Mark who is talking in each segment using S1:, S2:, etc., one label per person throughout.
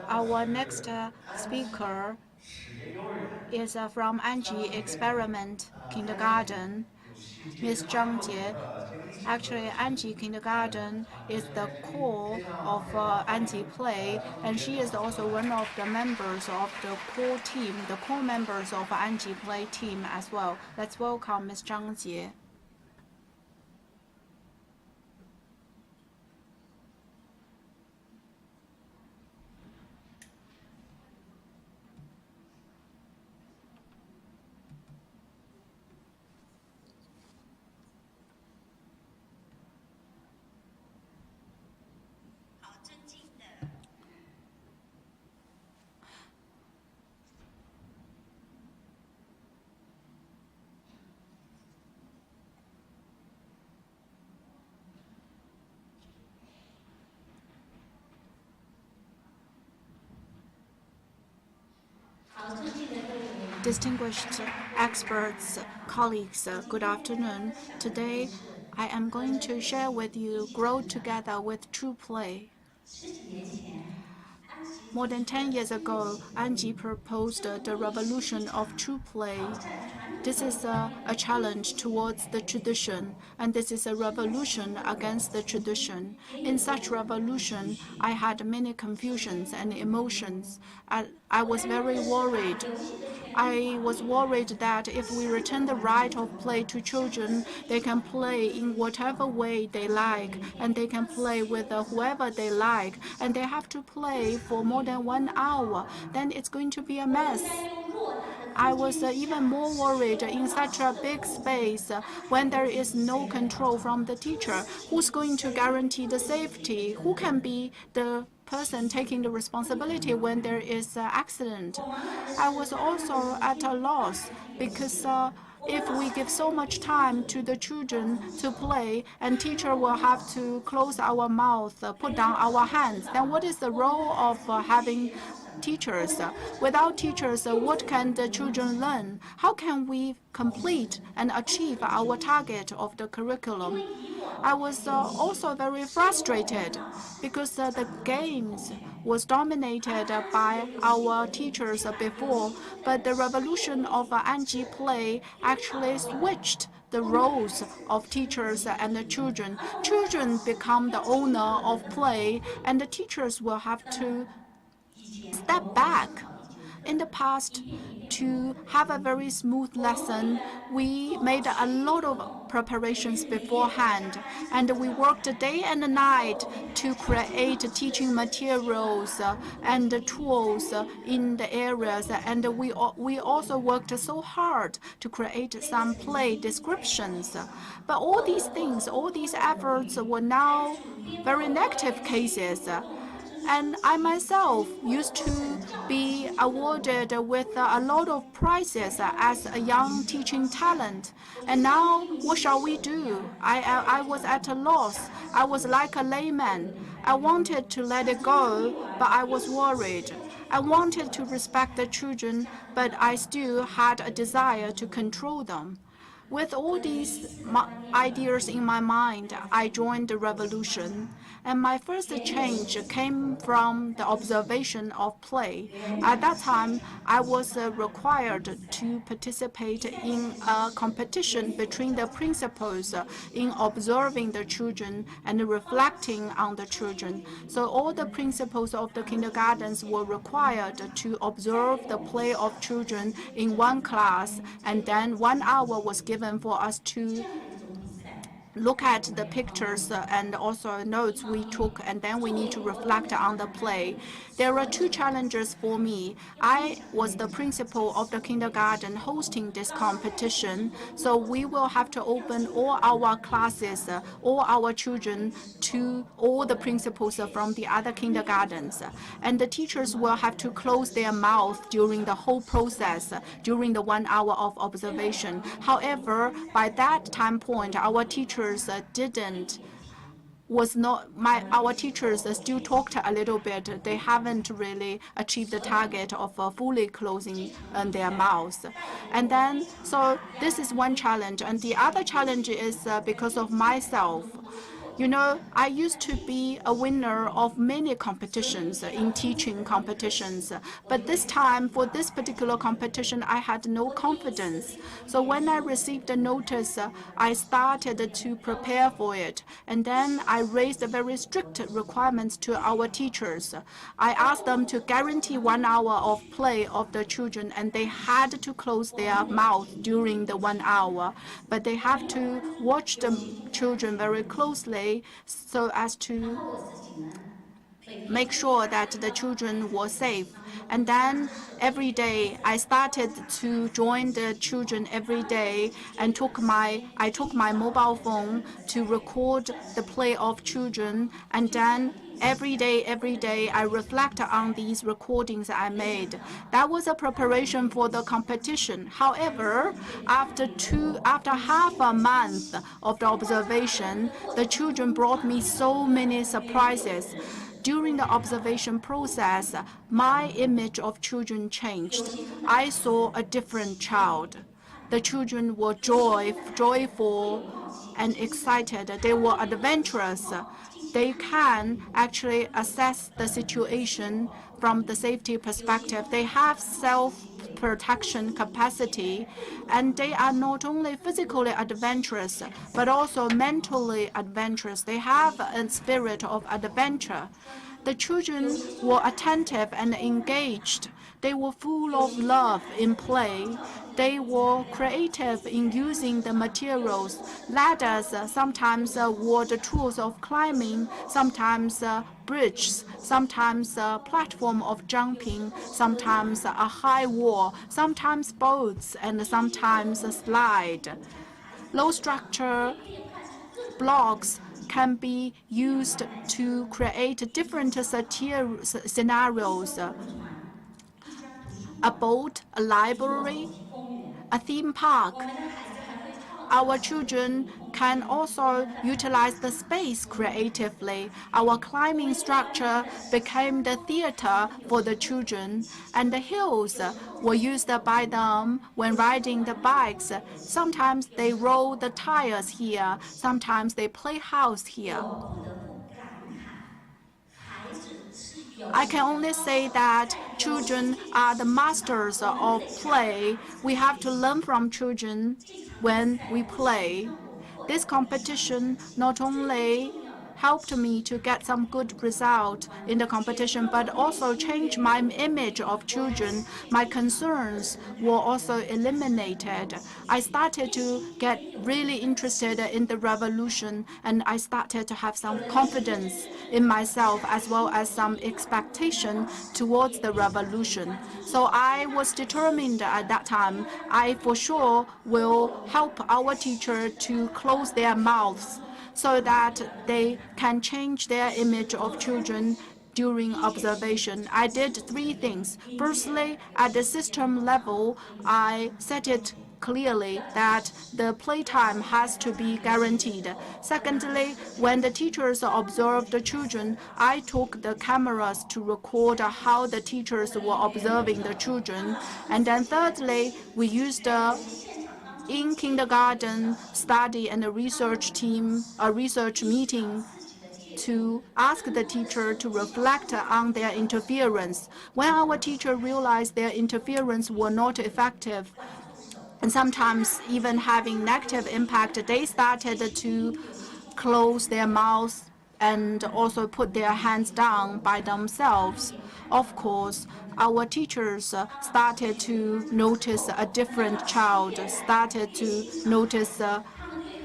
S1: Our next speaker is from Anji Experiment Kindergarten, Miss Zhang. Actually, Anji Kindergarten is the core of Anji Play, and she is also one of the members of the core team, the core members of Anji Play team as well. Let's welcome Miss Zhang Jie. Distinguished experts, colleagues, good afternoon. Today, I am going to share with you Grow Together with True Play. More than 10 years ago, Anji proposed the revolution of true play. This is a challenge towards the tradition, and this is a revolution against the tradition. In such revolution, I had many confusions and emotions. I was very worried. I was worried that if we return the right of play to children, they can play in whatever way they like, and they can play with whoever they like, and they have to play for more than 1 hour, then it's going to be a mess. I was even more worried in such a big space when there is no control from the teacher. Who's going to guarantee the safety? Who can be the person taking the responsibility when there is an accident? I was also at a loss because if we give so much time to the children to play and teacher will have to close our mouth, put down our hands, then what is the role of having teachers? Without teachers, what can the children learn? How can we complete and achieve our target of the curriculum? I was also very frustrated because the games was dominated by our teachers before, but the revolution of Anji Play actually switched the roles of teachers and the children. Children become the owner of play, and the teachers will have to step back. In the past, to have a very smooth lesson, we made a lot of preparations beforehand, and we worked day and night to create teaching materials and tools in the areas, and we also worked so hard to create some play descriptions. But all these things, all these efforts were now very negative cases. And I myself used to be awarded with a lot of prizes as a young teaching talent. And now, what shall we do? I was at a loss. I was like a layman. I wanted to let it go, but I was worried. I wanted to respect the children, but I still had a desire to control them. With all these ideas in my mind, I joined the revolution. And my first change came from the observation of play. At that time, I was required to participate in a competition between the principals in observing the children and reflecting on the children. So all the principals of the kindergartens were required to observe the play of children in one class, and then 1 hour was given for us to look at the pictures and also notes we took, and then we need to reflect on the play. There were two challenges for me. I was the principal of the kindergarten hosting this competition, so we will have to open all our classes, all our children to all the principals from the other kindergartens. And the teachers will have to close their mouth during the whole process, during the 1 hour of observation. However, by that time point, our teachers our teachers still talked a little bit. They haven't really achieved the target of fully closing their mouths. And then, so this is one challenge. And the other challenge is because of myself. I used to be a winner of many competitions in teaching competitions, but this time for this particular competition, I had no confidence. So when I received the notice, I started to prepare for it, and then I raised very strict requirements to our teachers. I asked them to guarantee 1 hour of play of the children, and they had to close their mouth during the 1 hour, but they have to watch the children very closely so as to make sure that the children were safe. And then every day I started to join the children every day and I took my mobile phone to record the play of children, and then every day I reflect on these recordings I made. That was a preparation for the competition. However, after half a month of the observation, the children brought me so many surprises. During the observation process, my image of children changed. I saw a different child. The children were joyful and excited. They were adventurous. They can actually assess the situation from the safety perspective. They have self-protection capacity, and they are not only physically adventurous, but also mentally adventurous. They have a spirit of adventure. The children were attentive and engaged. They were full of love in play. They were creative in using the materials. Ladders sometimes were the tools of climbing, sometimes bridges, sometimes a platform of jumping, sometimes a high wall, sometimes boats, and sometimes a slide. Low structure blocks can be used to create different scenarios. A boat, a library, a theme park. Our children can also utilize the space creatively. Our climbing structure became the theater for the children, and the hills were used by them when riding the bikes. Sometimes they roll the tires here, sometimes they play house here. I can only say that children are the masters of play. We have to learn from children when we play. This competition not only helped me to get some good result in the competition, but also changed my image of children. My concerns were also eliminated. I started to get really interested in the revolution, and I started to have some confidence in myself as well as some expectation towards the revolution. So I was determined at that time, I for sure will help our teacher to close their mouths so that they can change their image of children during observation. I did 3 things. Firstly, at the system level, I set it clearly that the playtime has to be guaranteed. Secondly, when the teachers observed the children, I took the cameras to record how the teachers were observing the children. And then thirdly, we used in kindergarten study and a research team, a research meeting to ask the teacher to reflect on their interference. When our teacher realized their interference were not effective, and sometimes even having negative impact, they started to close their mouths and also put their hands down by themselves. Of course, our teachers started to notice a different child, started to notice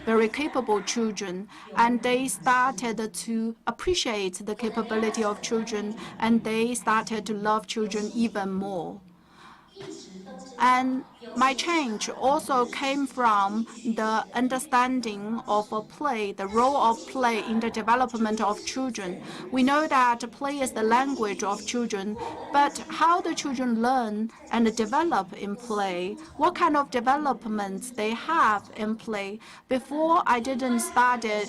S1: very capable children, and they started to appreciate the capability of children, and they started to love children even more. And my change also came from the understanding of play, the role of play in the development of children. We know that play is the language of children, but how the children learn and develop in play, what kind of developments they have in play. Before, I didn't study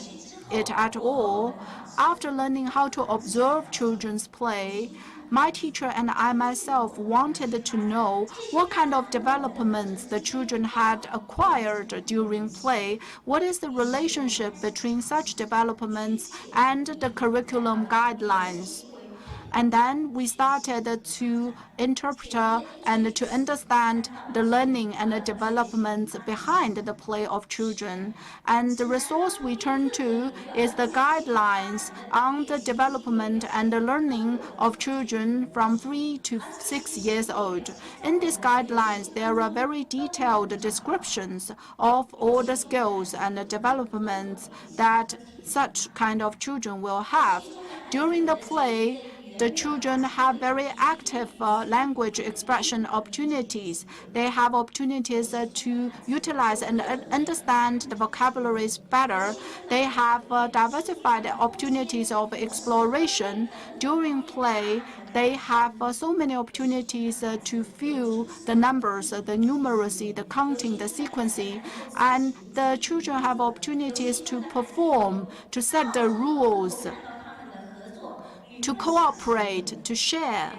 S1: it at all. After learning how to observe children's play, my teacher and I myself wanted to know what kind of developments the children had acquired during play, what is the relationship between such developments and the curriculum guidelines. And then we started to interpret and to understand the learning and the developments behind the play of children. And the resource we turn to is the guidelines on the development and the learning of children from 3 to 6 years old. In these guidelines, there are very detailed descriptions of all the skills and the developments that such kind of children will have. During the play, the children have very active language expression opportunities. They have opportunities to utilize and understand the vocabularies better. They have diversified opportunities of exploration. During play, they have so many opportunities to feel the numbers, the numeracy, the counting, the sequencing, and the children have opportunities to perform, to set the rules, to cooperate, to share.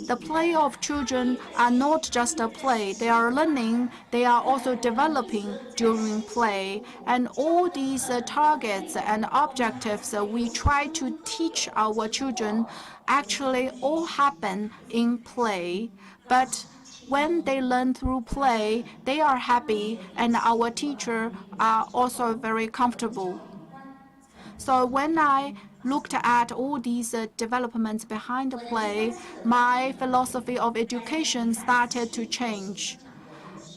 S1: The play of children are not just a play. They are learning, they are also developing during play. And all these targets and objectives we try to teach our children actually all happen in play. But when they learn through play, they are happy, and our teachers are also very comfortable. So when I looked at all these developments behind the play, my philosophy of education started to change.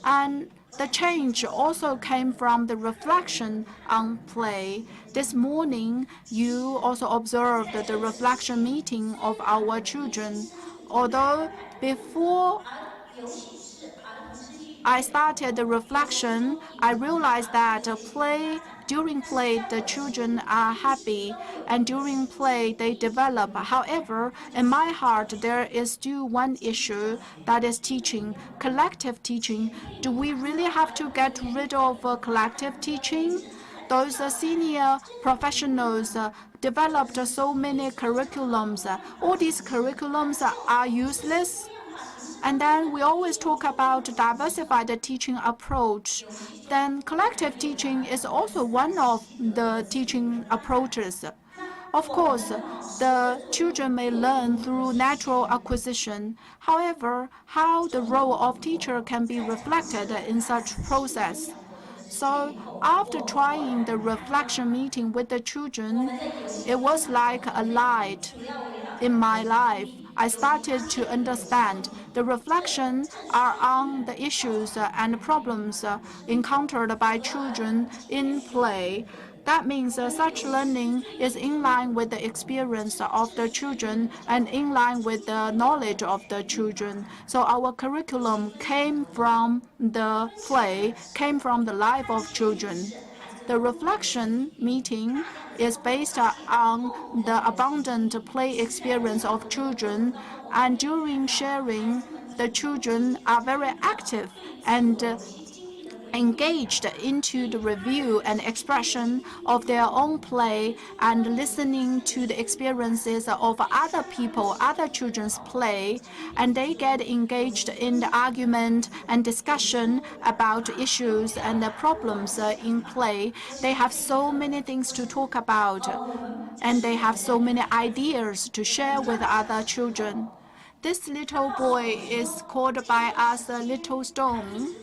S1: And the change also came from the reflection on play. This morning, you also observed the reflection meeting of our children. Although before I started the reflection, I realized that during play, the children are happy, and during play, they develop. However, in my heart, there is still one issue, that is teaching, collective teaching. Do we really have to get rid of collective teaching? Those senior professionals developed so many curriculums. All these curriculums are useless. And then we always talk about diversified teaching approach. Then collective teaching is also one of the teaching approaches. Of course, the children may learn through natural acquisition. However, how the role of teacher can be reflected in such process. So after trying the reflection meeting with the children, it was like a light in my life. I started to understand the reflection are on the issues and problems encountered by children in play. That means such learning is in line with the experience of the children and in line with the knowledge of the children. So our curriculum came from the play, came from the life of children. The reflection meeting is based on the abundant play experience of children, and during sharing, the children are very active and engaged into the review and expression of their own play and listening to the experiences of other people, other children's play, and they get engaged in the argument and discussion about issues and the problems in play. They have so many things to talk about, and they have so many ideas to share with other children. This little boy is called by us Little Stone.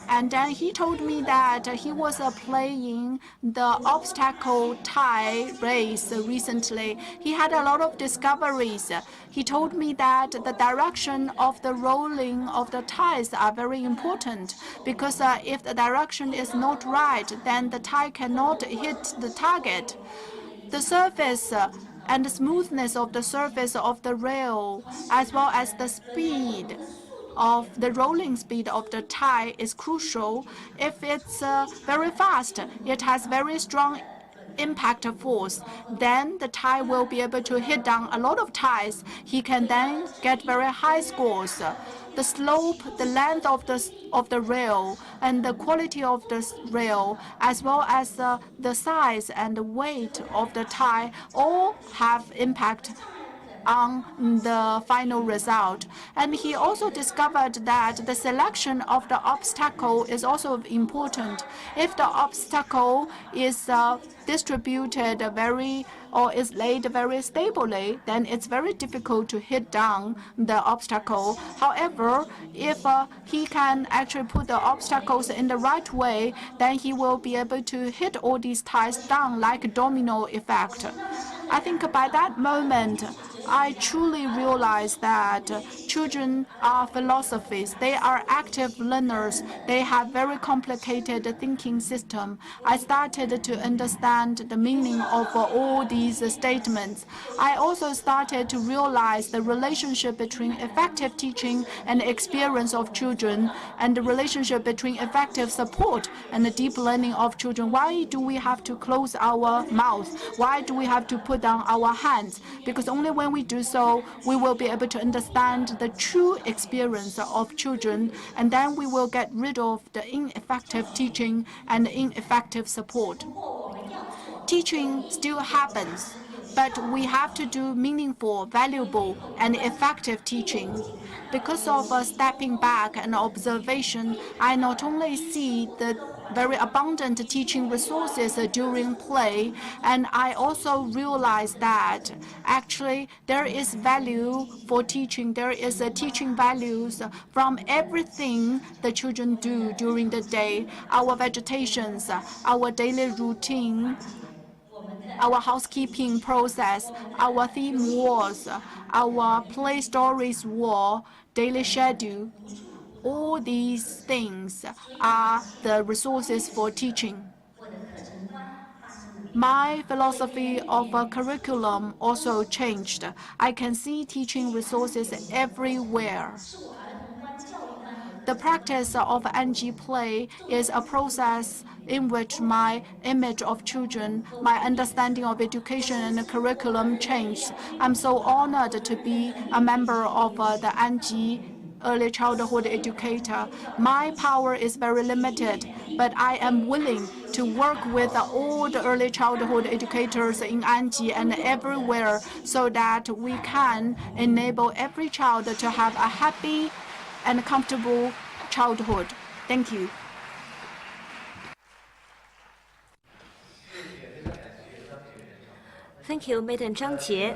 S1: And then he told me that he was playing the obstacle tie race recently. He had a lot of discoveries. He told me that the direction of the rolling of the ties are very important, because if the direction is not right, then the tie cannot hit the target. The surface and the smoothness of the surface of the rail, as well as the speed of the rolling speed of the tie is crucial. If it's very fast, it has very strong impact force, then the tie will be able to hit down a lot of ties. He can then get very high scores. The slope, the length of the rail, and the quality of the rail, as well as the size and the weight of the tie, all have impact on the final result. And he also discovered that the selection of the obstacle is also important. If the obstacle is distributed or is laid very stably, then it's very difficult to hit down the obstacle. However, if he can actually put the obstacles in the right way, then he will be able to hit all these ties down like a domino effect. I think by that moment, I truly realized that children are philosophies. They are active learners. They have very complicated thinking system. I started to understand the meaning of all these statements. I also started to realize the relationship between effective teaching and experience of children, and the relationship between effective support and the deep learning of children. Why do we have to close our mouth? Why do we have to put down our hands? Because only when we do so, we will be able to understand the true experience of children, and then we will get rid of the ineffective teaching and ineffective support. Teaching still happens, but we have to do meaningful, valuable, and effective teaching. Because of stepping back and observation, I not only see the very abundant teaching resources during play, and I also realize that actually there is value for teaching. There is teaching values from everything the children do during the day. Our vegetations, our daily routine, our housekeeping process, our theme walls, our play stories wall, daily schedule. All these things are the resources for teaching. My philosophy of a curriculum also changed. I can see teaching resources everywhere. The practice of Anji play is a process in which my image of children, my understanding of education and the curriculum changed. I'm so honored to be a member of the Anji early childhood educator. My power is very limited, but I am willing to work with all the early childhood educators in Anji and everywhere so that we can enable every child to have a happy and comfortable childhood. Thank you.
S2: Thank you, Madam Zhang Jie.